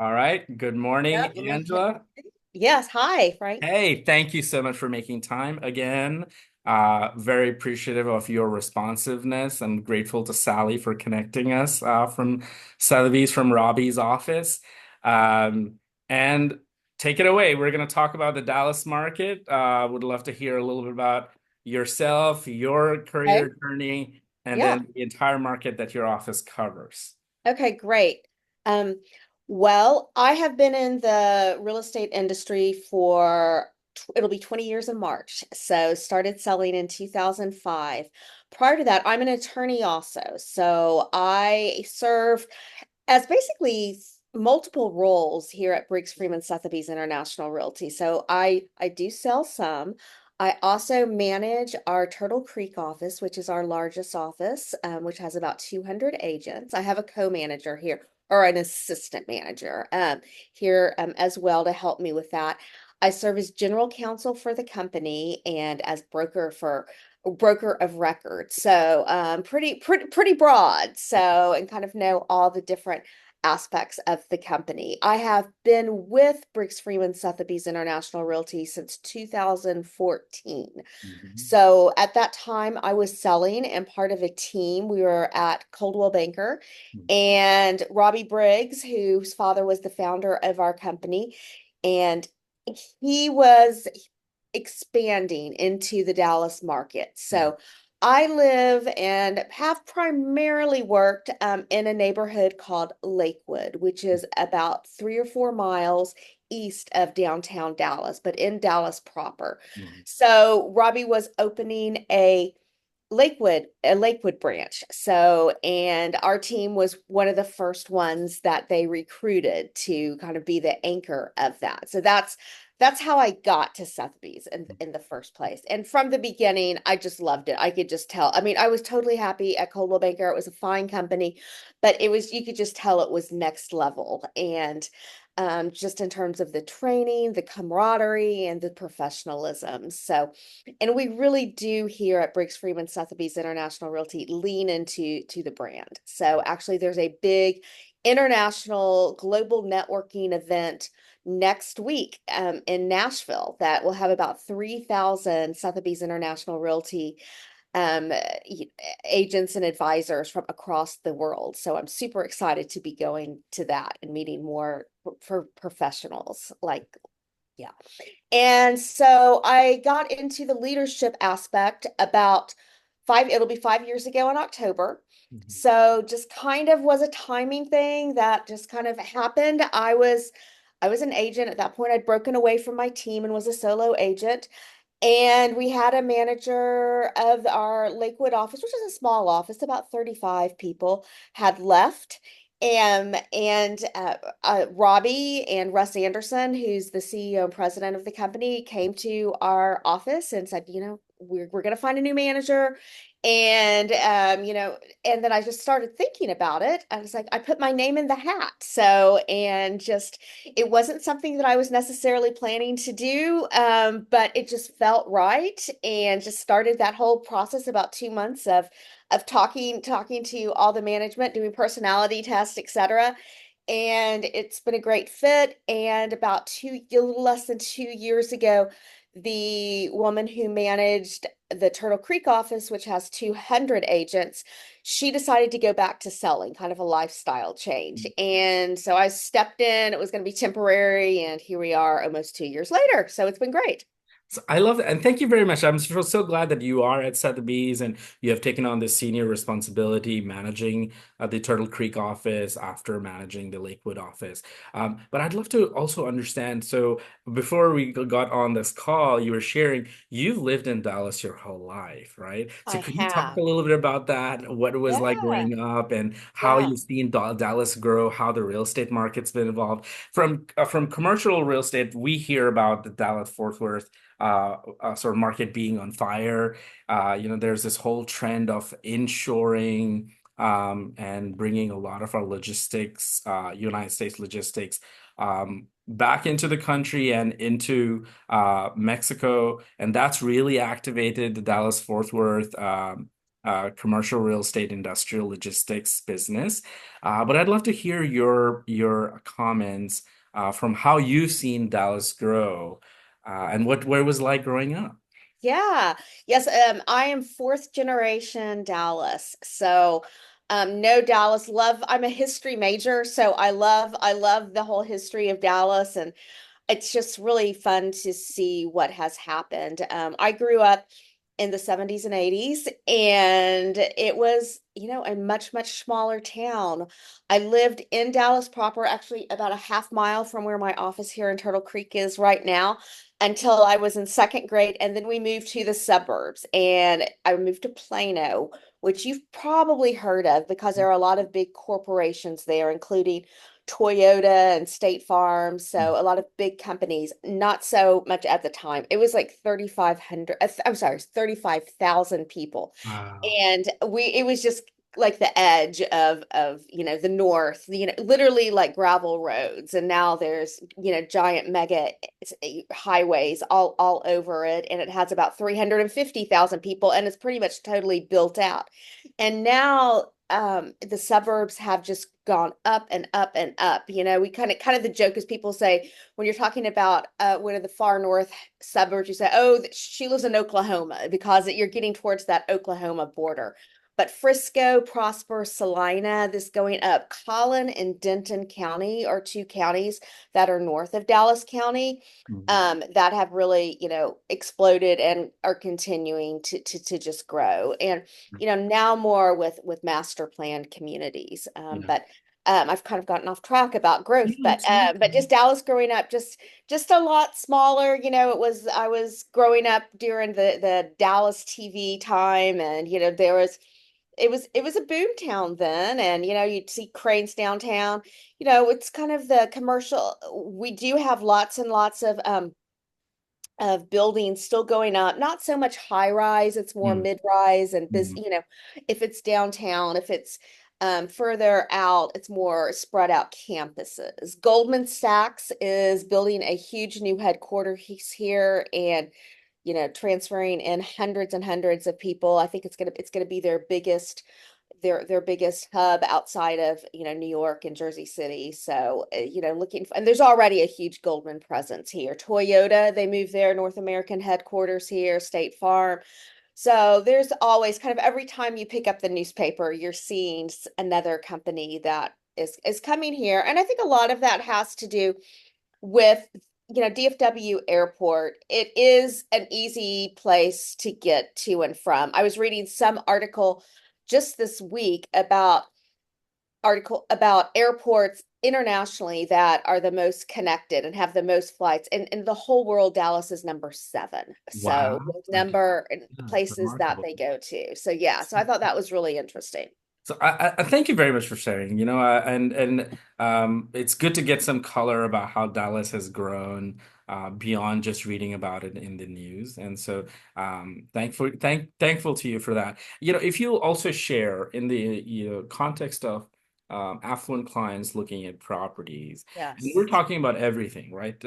All right. Good morning, Yep, let me hit. Angela. Yes, hi, Frank. Hey, thank you so much for making time again. Very appreciative of your responsiveness. I'm grateful to Sally for connecting us from Sotheby's from Robbie's office. Um, and take it away. We're going to talk about the Dallas market. Would love to hear a little bit about yourself, your Okay. career journey, and Yeah. then the entire market that your office covers. Okay, great. Um, well, I have been in the real estate industry for it'll be 20 years in March. So started selling in 2005. Prior to that, I'm an attorney also. So I serve as basically multiple roles here at Briggs Freeman Sotheby's International Realty. So I do sell some. I also manage our Turtle Creek office, which is our largest office, which has about 200 agents. I have a co-manager here or an assistant manager here as well to help me with that. I serve as general counsel for the company and as broker of record. So pretty broad. So and kind of know all the different aspects of the company. I have been with Briggs Freeman Sotheby's International Realty since 2014. Mhm. So at that time, I was selling and part of a team. We were at Coldwell Banker, and Robbie Briggs, whose father was the founder of our company, and he was expanding into the Dallas market. So I live and have primarily worked in a neighborhood called Lakewood, which is about 3 or 4 miles east of downtown Dallas, but in Dallas proper. Mhm. So Robbie was opening a Lakewood branch. So, and our team was one of the first ones that they recruited to kind of be the anchor of that. So that's how I got to Sotheby's in the first place. And from the beginning, I just loved it. I could just tell. I mean, I was totally happy at Coldwell Banker. It was a fine company, but it was you could just tell it was next level. And just in terms of the training, the camaraderie, and the professionalism. So and we really do here at Briggs Freeman Sotheby's International Realty lean into the brand. So actually there's a big international global networking event next week in Nashville that will have about 3,000 Sotheby's International Realty um, agents and advisors from across the world. So I'm super excited to be going to that and meeting more for professionals like yeah. And so I got into the leadership aspect about it'll be 5 years ago in October. Mhm. So just kind of was a timing thing that just kind of happened. I was an agent at that point. I'd broken away from my team and was a solo agent. And we had a manager of our Lakewood office, which is a small office, about 35 people, had left. And Robbie and Russ Anderson, who's the CEO and president of the company, came to our office and said, we're going to find a new manager. And then I just started thinking about it. I was like, I put my name in the hat. So, and just it wasn't something that I was necessarily planning to do, but it just felt right, and just started that whole process about 2 months of talking to all the management, doing personality tests, etc. And it's been a great fit. And a little less than 2 years ago, the woman who managed the Turtle Creek office, which has 200 agents, she decided to go back to selling, kind of a lifestyle change. And so I stepped in. It was going to be temporary, and here we are almost 2 years later. So it's been great. So I love that. And thank you very much. I'm so glad that you are at Sotheby's and you have taken on this senior responsibility managing the Turtle Creek office after managing the Lakewood office. But I'd love to also understand. So before we got on this call, you were sharing you've lived in Dallas your whole life, right? So I could you talk a have. little bit about that? What it was like Yeah. growing up and how Yeah. you've seen Dallas grow, how the real estate market's been involved. From commercial real estate, we hear about the Dallas Fort Worth sort of market being on fire. There's this whole trend of inshoring and bringing a lot of our logistics, United States logistics, back into the country and into Mexico, and that's really activated the Dallas Fort Worth. commercial real estate, industrial logistics business. But I'd love to hear your comments from how you've seen Dallas grow, and what it was like growing up. Yeah. Yes, I am fourth generation Dallas. So no Dallas love. I'm a history major, so I love the whole history of Dallas, and it's just really fun to see what has happened. I grew up in the 70s and 80s, and it was, a much, much smaller town. I lived in Dallas proper, actually about a half mile from where my office here in Turtle Creek is right now, until I was in second grade. And then we moved to the suburbs, and I moved to Plano, which you've probably heard of because there are a lot of big corporations there, including Toyota and State Farm. So a lot of big companies, not so much at the time. It was like 3,500, I'm sorry, 35,000 people. Wow. And it was just like the edge of, the north, literally like gravel roads. And now there's, giant mega highways all over it. And it has about 350,000 people, and it's pretty much totally built out. And now the suburbs have just gone up and up and up. We kind of the joke is people say when you're talking about one of the far north suburbs, you say, "Oh, she lives in Oklahoma," because you're getting towards that Oklahoma border. But Frisco, Prosper, Salina, this going up. Collin and Denton County are two counties that are north of Dallas County, Mhm. that have really, exploded and are continuing to just grow. And now more with master planned communities. Yeah. But I've kind of gotten off track about growth, No, it's but just Dallas growing up, just a lot smaller. I was growing up during the Dallas TV time, and there was it was a boom town then, and you'd see cranes downtown. It's kind of the commercial. We do have lots and lots of buildings still going up, not so much high rise, it's more Mm, mid rise and mm, if it's downtown, if it's further out, it's more spread out campuses. Goldman Sachs is building a huge new headquarters here, and transferring in hundreds and hundreds of people. I think it's gonna be their biggest hub outside of New York and Jersey City. So and there's already a huge Goldman presence here. Toyota, they moved their North American headquarters here. State Farm. So there's always kind of every time you pick up the newspaper, you're seeing another company that is coming here, and I think a lot of that has to do with DFW Airport. It is an easy place to get to and from. I was reading some article just this week about airports internationally that are the most connected and have the most flights. And in the whole world, Dallas is number seven. So wow. with I did, number yeah, places that remarkable. they go to. So yeah, so I thought that was really interesting. So I thank you very much for sharing. It's good to get some color about how Dallas has grown beyond just reading about it in the news. And so thankful to you for that. If you'll also share in the context of affluent clients looking at properties, and we're Yes. talking about everything, right?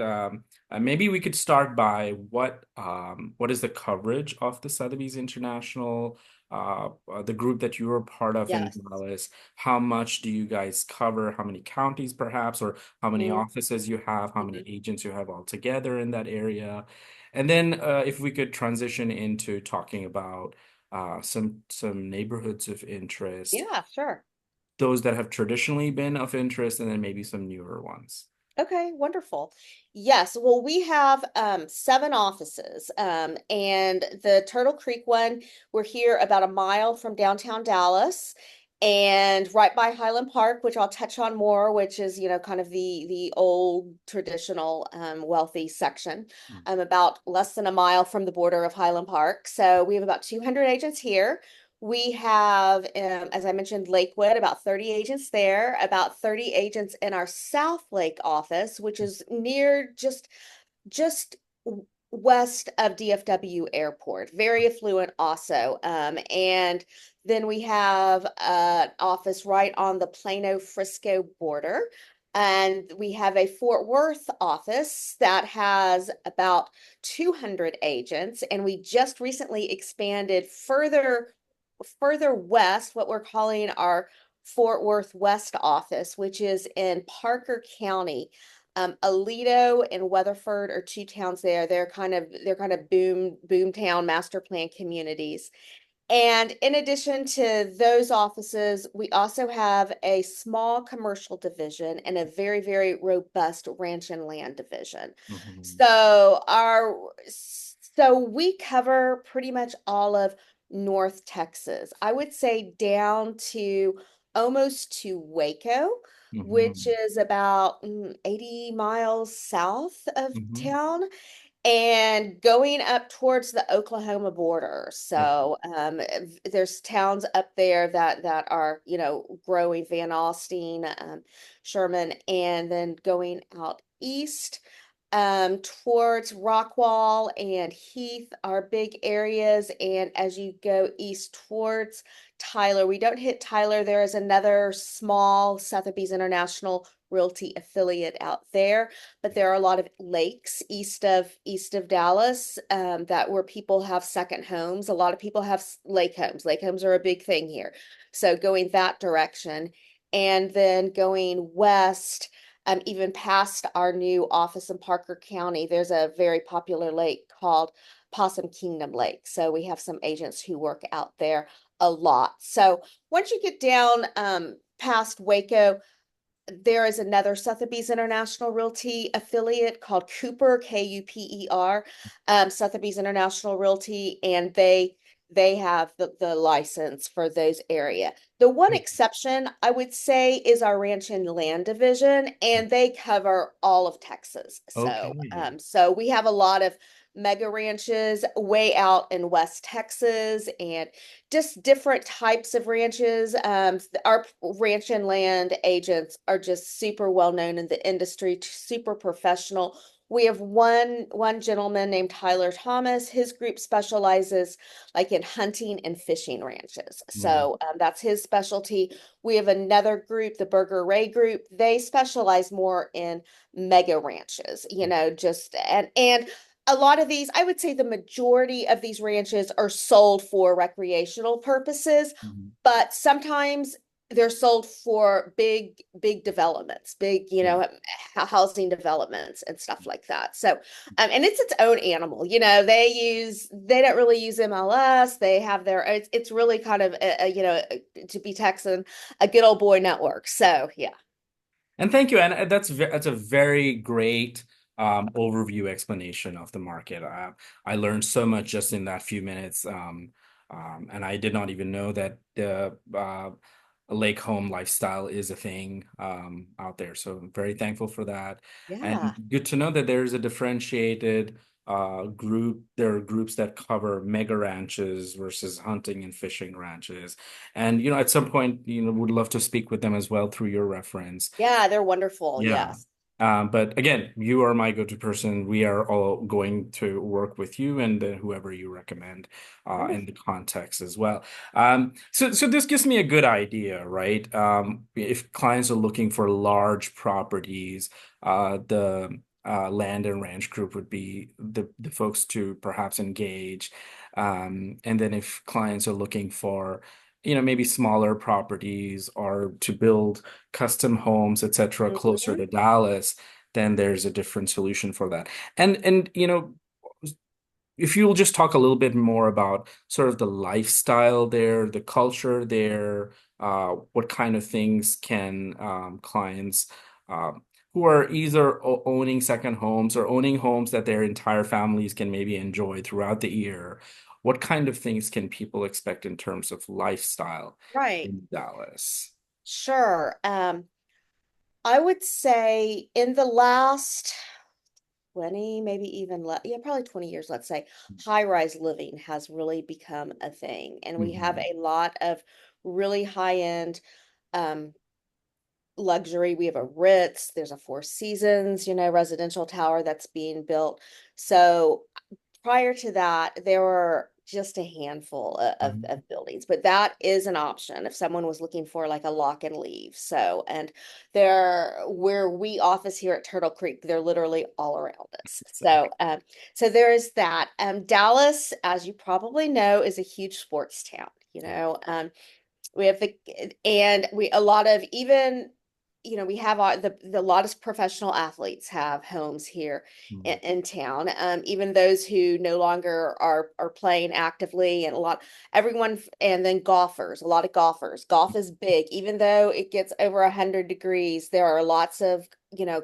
Maybe we could start by what is the coverage of the Sotheby's International, the group that you were part of in Yes. Dallas. How much do you guys cover? How many counties, perhaps, or how many Mhm. offices you have? How many Mhm. agents you have altogether in that area? And then, if we could transition into talking about some neighborhoods of interest, Yeah, sure. those that have traditionally been of interest, and then maybe some newer ones. Okay, wonderful. Yes, well, we have seven offices. And the Turtle Creek one, we're here about a mile from downtown Dallas and right by Highland Park, which I'll touch on more, which is, kind of the old traditional wealthy section. Mm. About less than a mile from the border of Highland Park. So we have about 200 agents here. We have, as I mentioned, Lakewood, about 30 agents there, about 30 agents in our South Lake office, which is near just west of DFW Airport, very affluent also. And then we have an office right on the Plano Frisco border. And we have a Fort Worth office that has about 200 agents. And we just recently expanded further further west, what we're calling our Fort Worth West office, which is in Parker County. Aledo and Weatherford are two towns there. They're kind of boom town master plan communities. And in addition to those offices, we also have a small commercial division and a very, very robust ranch and land division. Mhm. So we cover pretty much all of North Texas. I would say down to almost to Waco, which Mhm. is about 80 miles south of Mhm. town and going up towards the Oklahoma border. Okay. So there's towns up there that are, growing, Van Alstine, Sherman, and then going out east towards Rockwall and Heath are big areas. And as you go east towards Tyler, we don't hit Tyler. There is another small Sotheby's International Realty affiliate out there, but there are a lot of lakes east of Dallas that where people have second homes. A lot of people have lake homes. Lake homes are a big thing here. So going that direction, and then going west, even past our new office in Parker County, there's a very popular lake called Possum Kingdom Lake. So we have some agents who work out there a lot. So once you get down past Waco, there is another Sotheby's International Realty affiliate called Cooper, Kuper, Sotheby's International Realty, and they have the license for those area. The one exception I would say is our Ranch and Land division, and they cover all of Texas. So, Okay. so we have a lot of mega ranches way out in West Texas and just different types of ranches. Our ranch and land agents are just super well known in the industry, super professional. We have one gentleman named Tyler Thomas. His group specializes like in hunting and fishing ranches. Mm. So that's his specialty. We have another group, the Burger Ray group. They specialize more in mega ranches, just and a lot of these, I would say the majority of these ranches are sold for recreational purposes, Mhm. but sometimes they're sold for big developments, big, Yeah. housing developments and stuff like that. So, and it's its own animal, they don't really use MLS. They have it's really kind of, to be Texan, a good old boy network. So, yeah. And thank you. And that's a very great overview explanation of the market. I learned so much just in that few minutes, and I did not even know that the lake home lifestyle is a thing out there. So I'm very thankful for that, and Yeah. good to know that there is a differentiated group. There are groups that cover mega ranches versus hunting and fishing ranches, and at some point, would love to speak with them as well through your reference. Yeah, they're wonderful. Yeah. Yes. But again, you are my go-to person. We are all going to work with you and whoever you recommend in the Wonderful. context as well. So this gives me a good idea, right? If clients are looking for large properties, the land and ranch group would be the folks to perhaps engage. And then if clients are looking for, maybe smaller properties or to build custom homes, etc., closer Mhm. to Dallas, then there's a different solution for that. And if you'll just talk a little bit more about sort of the lifestyle there, the culture there, what kind of things can clients who are either owning second homes or owning homes that their entire families can maybe enjoy throughout the year, what kind of things can people expect in terms of lifestyle Right. in Dallas? Sure. I would say in the last 20, maybe even yeah, probably 20 years, let's say, high-rise living has really become a thing. And we have Mhm. a lot of really high-end um, luxury. We have a Ritz, there's a Four Seasons, residential tower that's being built. So prior to that, there were just a handful Mhm. of buildings, but that is an option if someone was looking for like a lock and leave. So, and where we office here at Turtle Creek, they're literally all around us. So, so there is that. Dallas, as you probably know, is a huge sports town. We have and we a lot of even we have the lot of professional athletes have homes here Mm, in town. Even those who no longer are playing actively, and everyone, and then golfers, a lot of golfers. Golf is big, even though it gets over 100 degrees. There are lots of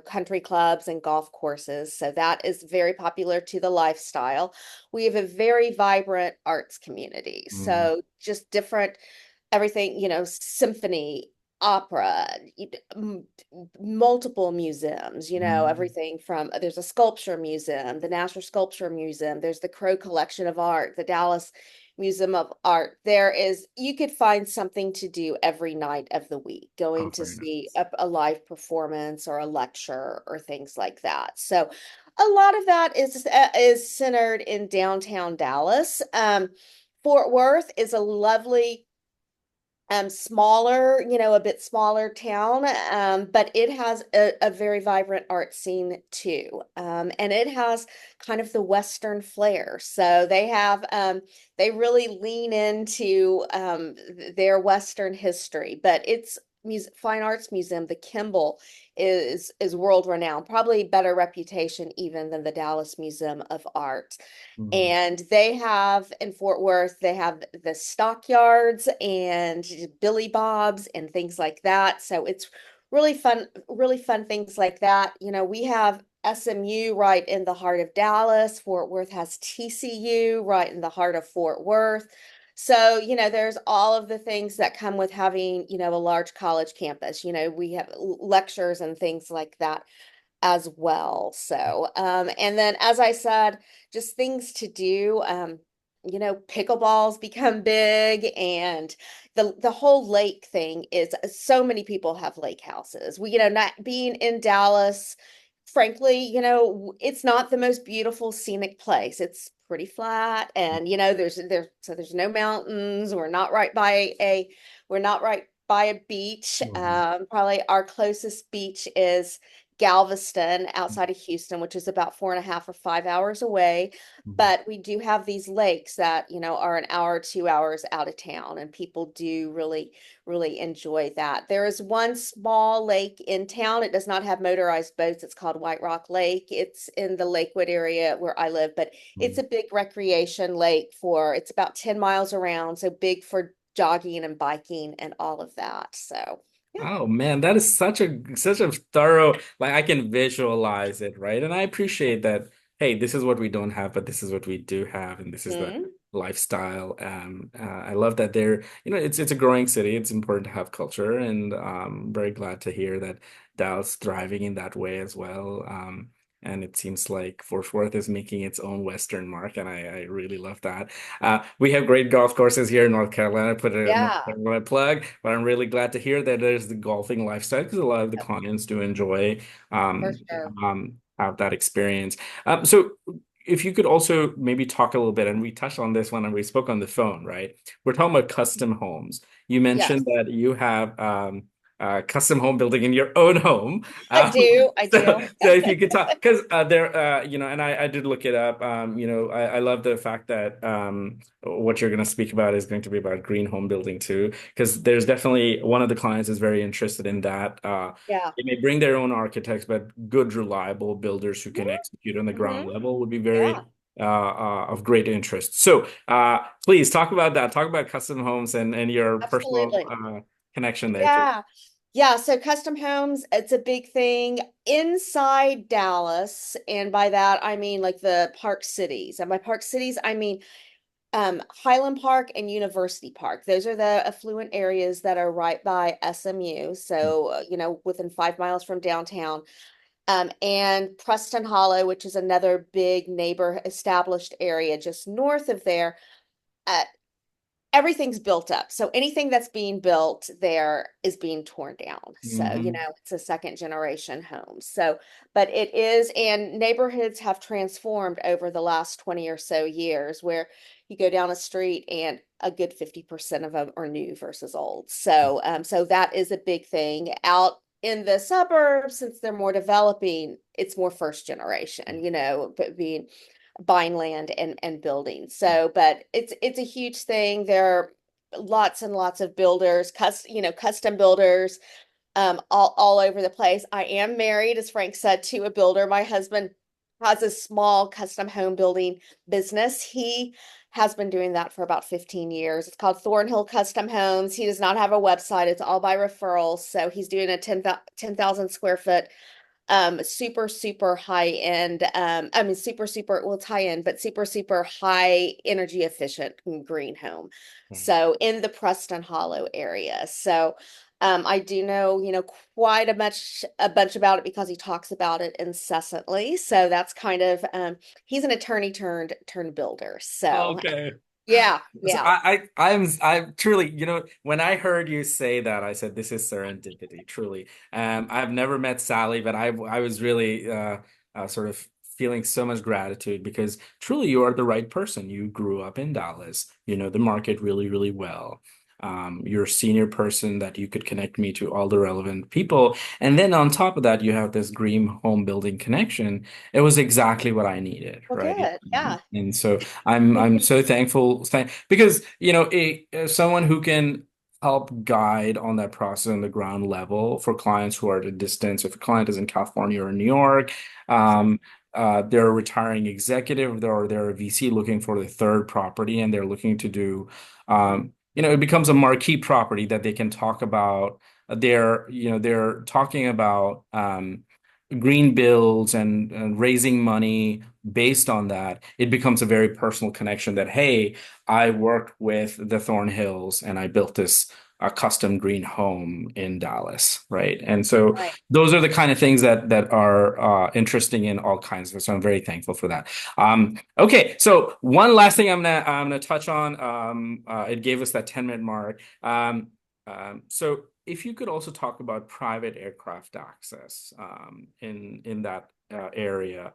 country clubs and golf courses, so that is very popular to the lifestyle. We have a very vibrant arts community, mm, so just different everything, symphony, opera, multiple museums, mm, everything from there's a sculpture museum, the National Sculpture Museum, there's the Crow Collection of Art, the Dallas Museum of Art. You could find something to do every night of the week, oh, going to very see nice. a live performance or a lecture or things like that. So a lot of that is centered in downtown Dallas. Fort Worth is a lovely smaller, a bit smaller town, but it has a very vibrant art scene too. And it has kind of the Western flair. So they really lean into their Western history, but it's Fine Arts Museum, the Kimball, is world renowned, probably better reputation even than the Dallas Museum of Art. Mm, And they have in Fort Worth, they have the stockyards and Billy Bob's and things like that. So it's really fun things like that. We have SMU right in the heart of Dallas. Fort Worth has TCU right in the heart of Fort Worth. So, there's all of the things that come with having, a large college campus. We have lectures and things like that as well. So, and then as I said, just things to do. Pickleballs become big, and the whole lake thing is so many people have lake houses. Not being in Dallas, frankly, it's not the most beautiful scenic place. It's pretty flat, and there's no mountains. We're not right by a beach. mm, Probably our closest beach is Galveston outside of Houston, which is about 4.5 or 5 hours away. mm. But we do have these lakes that, are an hour, 2 hours out of town, and people do really, really enjoy that. There is one small lake in town. It does not have motorized boats. It's called White Rock Lake. It's in the Lakewood area where I live, but it's Mm. a big recreation lake it's about 10 miles around, so big for jogging and biking and all of that. So, yeah. Oh man, that is such a thorough, like I can visualize it, right? And I appreciate that, hey, this is what we don't have, but this is what we do have, and this is the Mhm. lifestyle. I love that it's a growing city. It's important to have culture, and very glad to hear that Dallas thriving in that way as well. And it seems like Fort Worth is making its own Western mark, and I really love that. We have great golf courses here in North Carolina. Put a North Yeah, Carolina plug, but I'm really glad to hear that there's the golfing lifestyle because a lot of the clients do enjoy for um, sure. have that experience. So if you could also maybe talk a little bit, and we touched on this when we spoke on the phone, right? We're talking about custom homes. You mentioned Yes, that you have custom home building in your own home. I Um, do. I so, do. so if you could talk, because and I did look it up. I love the fact that what you're going to speak about is going to be about green home building too, because there's definitely one of the clients is very interested in that. Yeah. They may bring their own architects, but good, reliable builders who can execute on the Mm-hmm. ground level would be Yeah, very of great interest. So, please talk about that. Talk about custom homes and your personal absolutely. connection there too. Yeah. Yeah. So custom homes, it's a big thing inside Dallas. And by that, I mean like the park cities. And by park cities, I mean Highland Park and University Park. Those are the affluent areas that are right by SMU. So, within 5 miles from downtown. And Preston Hollow, which is another big neighbor established area just north of there. Uh, Everything's built up. So anything that's being built there is being torn down. So, Hmm. it's a second generation home. So, but it is, and neighborhoods have transformed over the last 20 or so years where you go down a street and a good 50% of them are new versus old. So that is a big thing. Out in the suburbs, since they're more developing, it's more first generation, but buying land and building. So, but it's a huge thing. There, lots and lots of builders, custom builders, all over the place. I am married, as Frank said, to a builder. My husband has a small custom home building business. He has been doing that for about 15 years. It's called Thornhill Custom Homes. He does not have a website. It's all by referrals. So he's doing a 10,000 square foot super high end, I mean super, well, it's high end, but super high energy efficient green home, Mhm. so in the Preston Hollow area. So I do know, quite a bunch about it because he talks about it incessantly. So that's kind of, he's an attorney turned builder. So Okay. yeah, So yeah. I'm truly, when I heard you say that, I said this is serendipity, truly. I've never met Sally, but I was really sort of feeling so much gratitude because truly you are the right person. You grew up in Dallas. You know the market really, really well. You're a senior person that you could connect me to all the relevant people. And then on top of that, you have this green home building connection. It was exactly what I needed, Well, right? good. Yeah. And so I'm so thankful because someone who can help guide on that process on the ground level for clients who are at a distance. If a client is in California or New York, Absolutely. um, they're a retiring executive, or they're a VC looking for the third property, and they're looking to do, it becomes a marquee property that they can talk about. They're talking about green builds and raising money based on that. It becomes a very personal connection that, hey, I worked with the Thornhills and I built this a custom green home in Dallas, right? And so Right. those are the kind of things that are interesting in all kinds of. So I'm very thankful for that. Okay, so one last thing I'm gonna touch on. It gave us that 10-minute mark. So if you could also talk about private aircraft access in that area.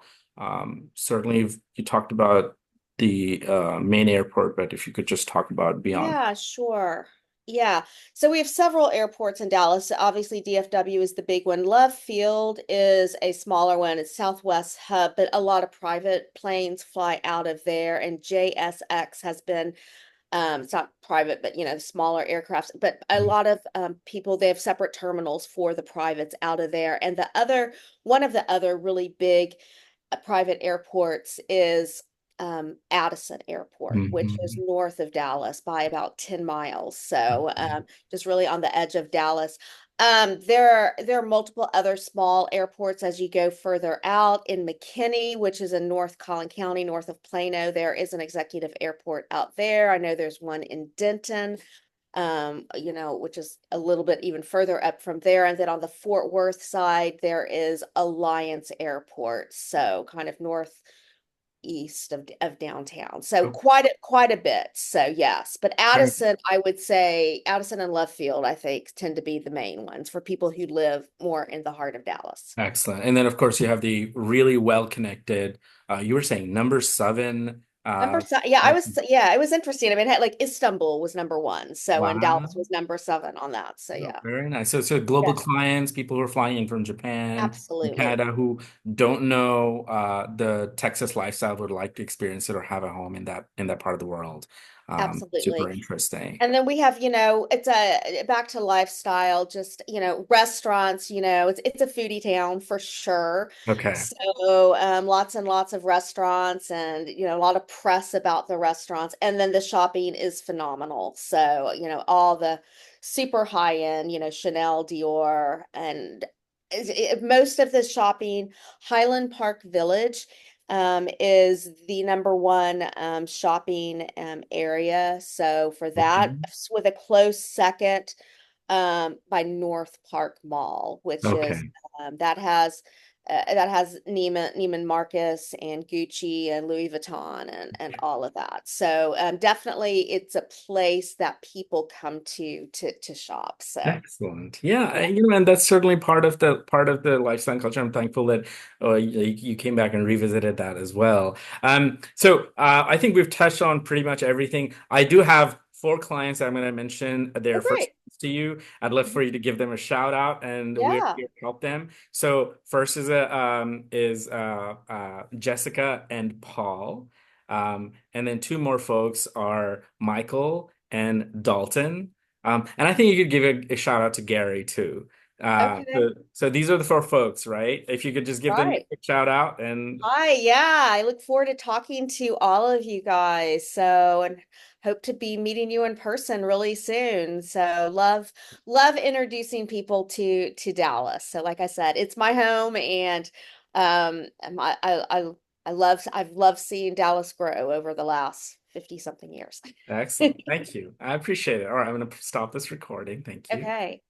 Certainly, you talked about the main airport, but if you could just talk about beyond. Yeah, sure. Yeah. So we have several airports in Dallas. Obviously, DFW is the big one. Love Field is a smaller one. It's Southwest hub, but a lot of private planes fly out of there. And JSX has been, it's not private, but smaller aircrafts. But a lot of people, they have separate terminals for the privates out of there. And one of the other really big private airports is Addison Airport, which is Mhm. north of Dallas by about 10 miles. So just really on the edge of Dallas. There are multiple other small airports as you go further out in McKinney, which is in North Collin County, north of Plano. There is an executive airport out there. I know there's one in Denton, which is a little bit even further up from there. And then on the Fort Worth side, there is Alliance Airport, so kind of northeast of downtown. So Oh, quite a bit. So yes, but very Addison, I would say Addison and Love Field, I think, tend to be the main ones for people who live more in the heart of Dallas. excellent. And then, of course, you have the really well connected. You were saying number seven. Yeah, Uh, yeah, it was interesting. I mean, it had, like Istanbul was number one, so and Dallas wow. was number seven on that. So Oh, yeah, very nice. So global yeah, clients, people who are flying in from Japan and absolutely. Canada who don't know the Texas lifestyle would like to experience it or have a home in that part of the world. Super Absolutely. interesting. And then we have, it's a back to lifestyle, just, restaurants, it's a foodie town for sure. Okay. So, lots and lots of restaurants and, a lot of press about the restaurants. And then the shopping is phenomenal. So, all the super high end, Chanel, Dior, and most of the shopping, Highland Park Village is the number one shopping area. So for that, Okay. with a close second by North Park Mall, which is Okay. that has Neiman Marcus and Gucci and Louis Vuitton and all of that. So definitely, it's a place that people come to shop. So Excellent. Yeah, yeah, and that's certainly part of the lifestyle culture. I'm thankful that you came back and revisited that as well. So I think we've touched on pretty much everything. I do have four clients I'm going to mention oh their first great, to you. I'd love mhm. for you to give them a shout out, and we're Yeah, here to help them. So first is Jessica and Paul, and then two more folks are Michael and Dalton. And I think you could give a shout out to Gary too. Okay. So these are the four folks, right? If you could just give them a Right. quick shout out and Hi, yeah, I look forward to talking to all of you guys. So, and hope to be meeting you in person really soon. So, love introducing people to Dallas. So, like I said, it's my home, and I've loved seeing Dallas grow over the last 50 something years. excellent. Thank you. I appreciate it. All right, I'm going to stop this recording. Thank you. Okay.